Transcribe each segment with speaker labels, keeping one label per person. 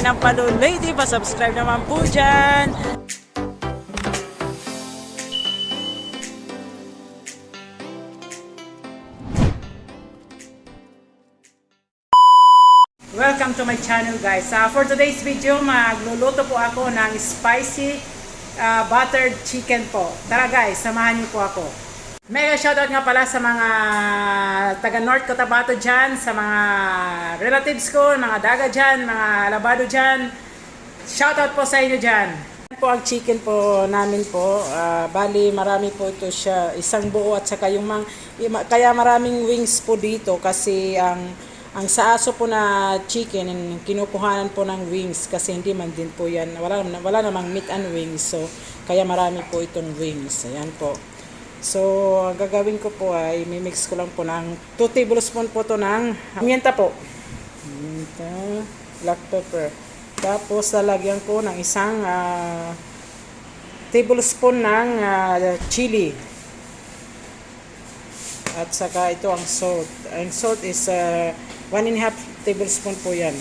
Speaker 1: ng Palo Lady. Pa-subscribe naman po dyan. Welcome to my channel guys. For today's video, magluluto po ako ng spicy buttered chicken po. Tara guys, samahan niyo po ako. Mega shoutout nga pala sa mga taga North Cotabato dyan, sa mga relatives ko, mga daga dyan, mga labado dyan. Shoutout po sa inyo dyan. Yan po ang chicken po namin po. Bali marami po ito siya, isang buo at saka yung kaya maraming wings po dito kasi ang sa aso po na chicken, kinukuhanan po ng wings kasi hindi man din po yan, wala namang meat and wings, so kaya marami po itong wings. Ayan po. So, ang gagawin ko po ay mimix ko lang po ng 2 tablespoon po to ng pimienta po. Pimienta, black pepper. Tapos, lalagyan ko ng isang tablespoon ng chili. At saka ito ang salt. Ang salt is 1.5 tablespoon po yan.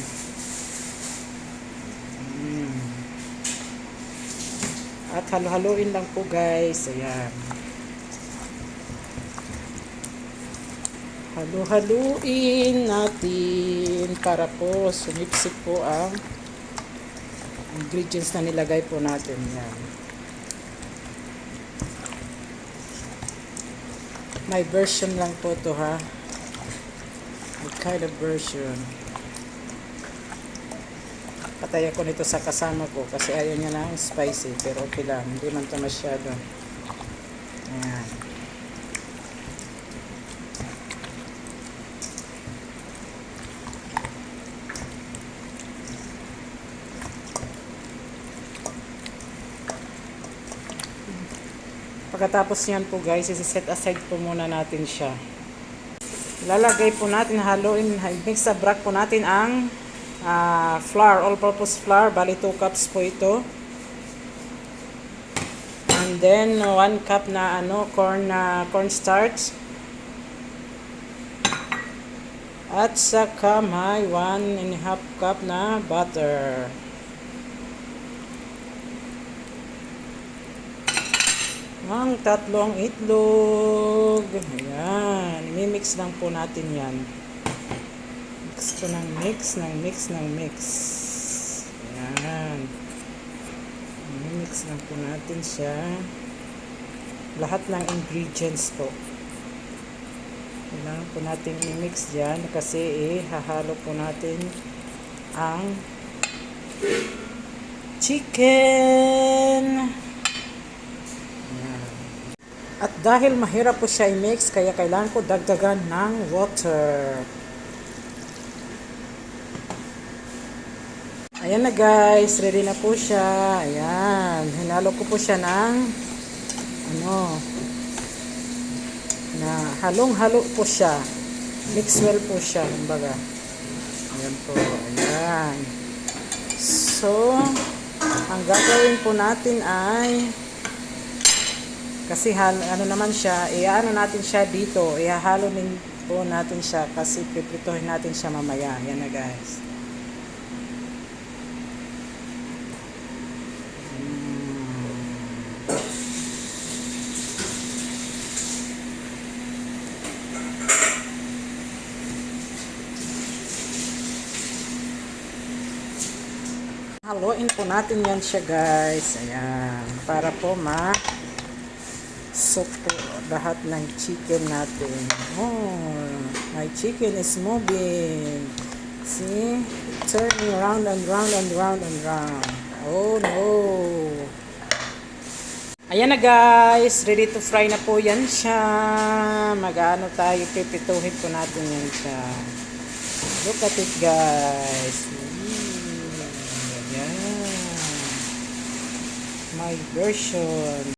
Speaker 1: At halo-haloin lang po guys. Ayan. Halo-haluin natin para po sumipsip po ang ingredients na nilagay po natin. Yan. My version lang po to ha. What kind of version. Patay ako nito sa kasama ko kasi ayaw niya na spicy pero okay lang. Hindi man ito masyado. Ayan. Pagkatapos niyan po guys, isi-set aside po muna natin siya. Lalagay po natin, haluin, mix sa brak po natin ang flour, all-purpose flour, bali 2 cups po ito. And then 1 cup na corn starch. At saka may 1.5 cup na butter. Ang 3 itlog. Ayan. Mimix lang po natin yan. Mix ko ng mix. Ayan. Mimix lang po natin siya. Lahat ng ingredients po. Kailangan po natin i-mix dyan kasi hahalo po natin ang chicken. At dahil mahirap po siya i-mix, kaya kailangan ko dagdagan ng water. Ayan na guys, ready na po siya. Ayan, hinalo ko po siya ng na halong-halo po siya. Mix well po siya, kumbaga. Ayan po, ayan. So, ang gagawin po natin ay kasi naman siya, iano natin siya dito, ihahalo din po natin siya kasi pipritohin natin siya mamaya. Yan na guys. Haluin po natin yan siya guys. Ayan. Para po soup po lahat ng chicken natin. Oh, my chicken is moving. See? Turning round and round and round and round. Oh no. Ayan na guys. Ready to fry na po yan siya. Mag-ano tayo. Pipituhin po natin yan siya. Look at it guys. Ayan. My version.